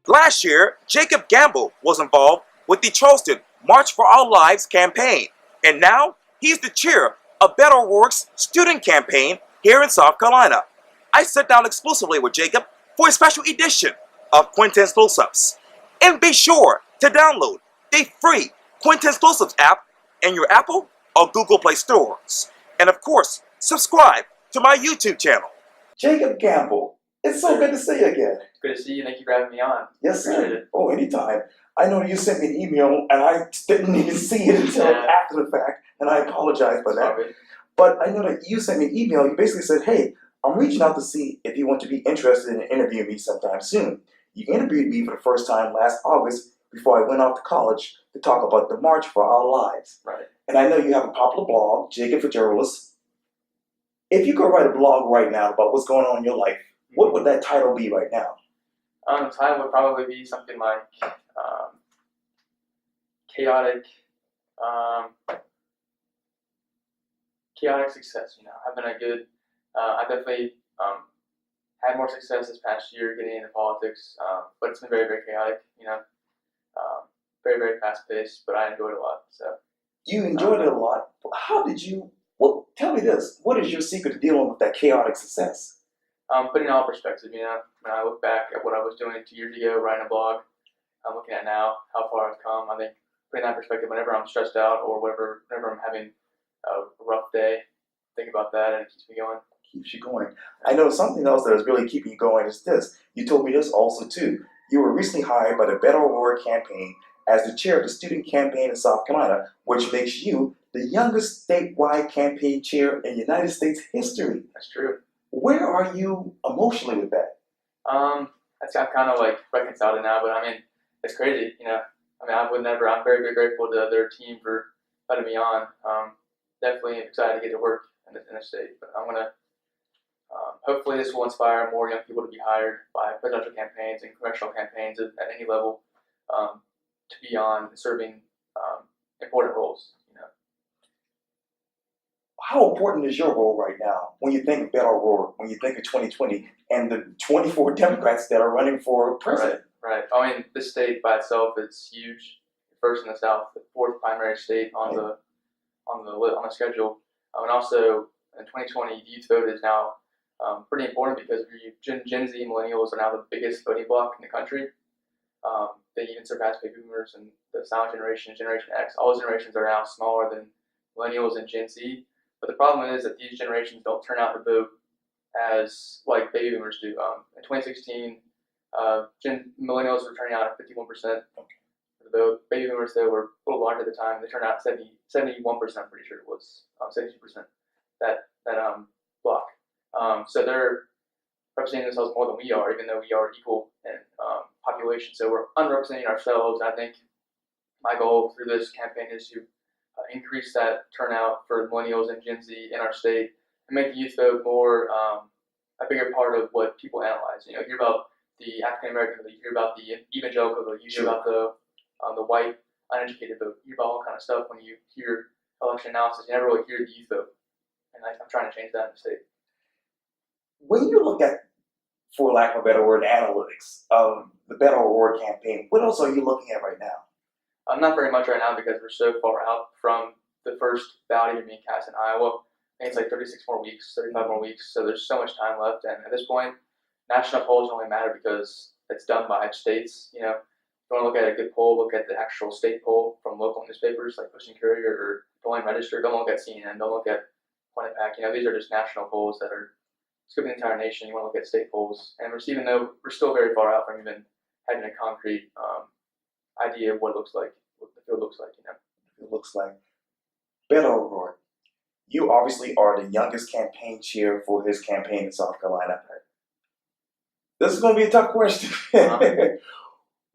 Last year, Jacob Gamble was involved with the Charleston March for Our Lives campaign, and now he's the chair of Beto O'Rourke's student campaign here in South Carolina. I sat down exclusively with Jacob for a special edition of Quintin's Close-Ups. And be sure to download the free Quintin's Close-Ups app in your Apple or Google Play stores. And of course, subscribe to my YouTube channel. Jacob Gamble, it's so good to see you again. Good to see you. Thank you for having me on. Yes, sir. Oh, anytime. I know you sent me an email and I didn't even see it until after the fact, and I apologize for that. Sorry. But I know that you sent me an email. You basically said, hey, I'm reaching out to see if you want to be interested in interviewing me sometime soon. You interviewed me for the first time last August before I went off to college to talk about the March for Our Lives. Right. And I know you have a popular blog, Jacob Fitzgerald's. If you could write a blog right now about what's going on in your life, what would that title be right now? The title would probably be something like chaotic success. You know, I've been a good. I definitely had more success this past year getting into politics, but it's been very, very chaotic. You know, very, very fast paced. But I enjoyed it a lot. So you enjoyed it a lot. How did you? Well, tell me this. What is your secret to dealing with that chaotic success? Putting it all in perspective. You know, when I look back at what I was doing 2 years ago, writing a blog, I'm looking at now how far I've come. I think putting that in perspective, whenever I'm stressed out or whenever I'm having a rough day, think about that and it keeps me going. Keeps you going. I know something else that is really keeping you going is this. You told me this also too. You were recently hired by the Beto O'Rourke campaign as the chair of the student campaign in South Carolina, which makes you the youngest statewide campaign chair in United States history. That's true. Where are you emotionally with that? I'm kind of like reconciled it now, but I mean, it's crazy, you know. I mean, I'm very, very grateful to their team for letting me on. Definitely excited to get to work in the state, but I'm gonna. Hopefully, this will inspire more young people to be hired by presidential campaigns and congressional campaigns at any level to be on serving important roles. You know. How important is your role right now when you think of Beto O'Rourke, when you think of 2020 and the 24 Democrats that are running for president? Right. I mean, this state by itself is huge. First in the South, the fourth primary state on the schedule, and also in 2020, the youth vote is now pretty important because Gen Z millennials are now the biggest voting bloc in the country. They even surpass baby boomers and the silent generation, Generation X. All those generations are now smaller than millennials and Gen Z. But the problem is that these generations don't turn out to vote as like baby boomers do. In 2016, millennials were turning out at 51% for the vote. Baby boomers, though, were a little larger at the time. They turned out 71%, I'm pretty sure it was, 72%, that block. So they're representing themselves more than we are, even though we are equal in population. So we're unrepresenting ourselves. I think my goal through this campaign is to increase that turnout for millennials and Gen Z in our state and make the youth vote more a bigger part of what people analyze. You know, you hear about the African American vote, you hear about the evangelical vote, you hear about the white uneducated vote, you hear about all kind of stuff when you hear election analysis. You never really hear the youth vote, and I'm trying to change that in the state. When you look at, for lack of a better word, analytics of the Beto O'Rourke campaign, what else are you looking at right now? Not very much right now because we're so far out from the first ballot even being cast in Iowa. I think it's like 35 more weeks, so there's so much time left. And at this point, national polls only matter because it's done by states. You know, if you want to look at a good poll, look at the actual state poll from local newspapers like Push and Courier or Des Moines Register. Don't look at CNN. Don't look at Quintin. You know, these are just national polls that are scooping the entire nation. You want to look at state polls, and even though we're still very far out from even having a concrete idea of what it looks like, what the field looks like, you know. It looks like. Beto O'Rourke, you obviously are the youngest campaign chair for his campaign in South Carolina. This is going to be a tough question.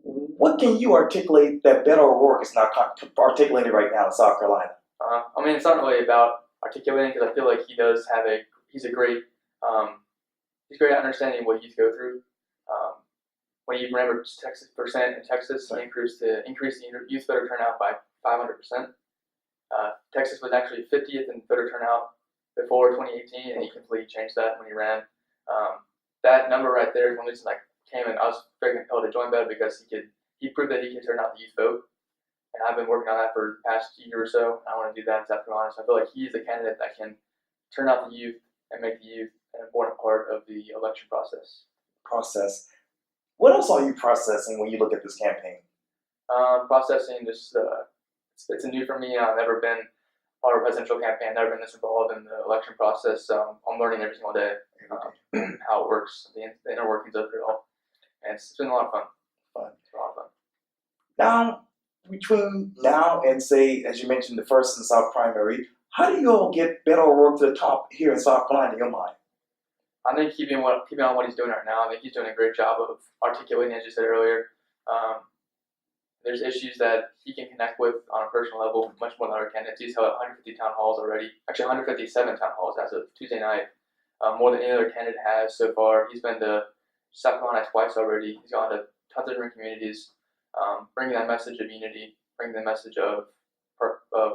What can you articulate that Beto O'Rourke is not articulating right now in South Carolina? I mean, it's not really about articulating because I feel like he's great at understanding what youth go through. When you remember Texas in Texas, he increased the youth voter turnout by 500%. Texas was actually 50th in voter turnout before 2018, and he completely changed that when he ran. That number right there is one reason like came, and I was very compelled to join Beto because he proved that he can turn out the youth vote. And I've been working on that for the past year or so. I want to do that in South Carolina. So I feel like he's the candidate that can turn out the youth and make the youth an important part of the election process. What else are you processing when you look at this campaign? Processing just it's new for me. I've never been part of a presidential campaign. Never been this involved in the election process. I'm learning every single day how it works, the inner workings of it all, and it's been a lot of fun. It's a lot of fun. Now, between now and say, as you mentioned, the first and South primary, how do you all get Beto O'Rourke to the top here in South Carolina in your mind? I think keeping on what he's doing right now. I think he's doing a great job of articulating, as you said earlier. There's issues that he can connect with on a personal level much more than other candidates. He's held 150 town halls already, actually 157 town halls as of Tuesday night, more than any other candidate has so far. He's been to South Carolina twice already. He's gone to tons of different communities, bringing that message of unity, bringing the message of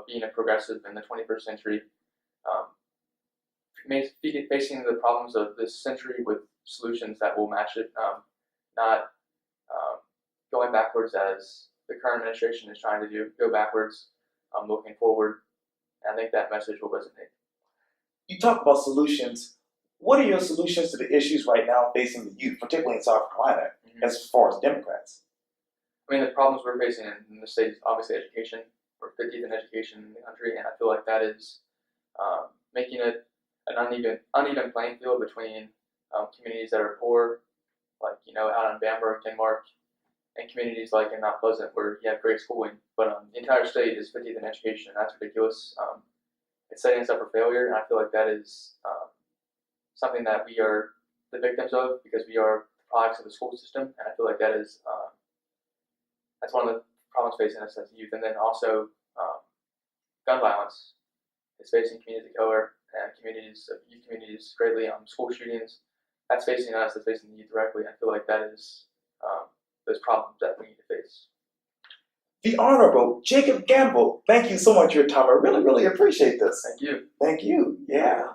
being a progressive in the 21st century, facing the problems of this century with solutions that will match it, not going backwards as the current administration is trying to do, go backwards, looking forward. And I think that message will resonate. You talk about solutions. What are your solutions to the issues right now facing the youth, particularly in South Carolina, as far as Democrats? I mean, the problems we're facing in the state is obviously education. We're 50th in education in the country, and I feel like that is making it an uneven playing field between communities that are poor, like out in Bamberg, Denmark, and communities like in Mount Pleasant where you have great schooling. But the entire state is 50th in education, and that's ridiculous. It's setting us up for failure, and I feel like that is something that we are the victims of because we are products of the school system, and I feel like that is that's one of the problems facing us as youth. And then also gun violence is facing communities of color and youth communities greatly. School shootings, that's facing us, that's facing the youth directly. I feel like that is those problems that we need to face. The Honorable Jacob Gamble, thank you so much for your time. I really, really appreciate this. Thank you. Thank you. Yeah.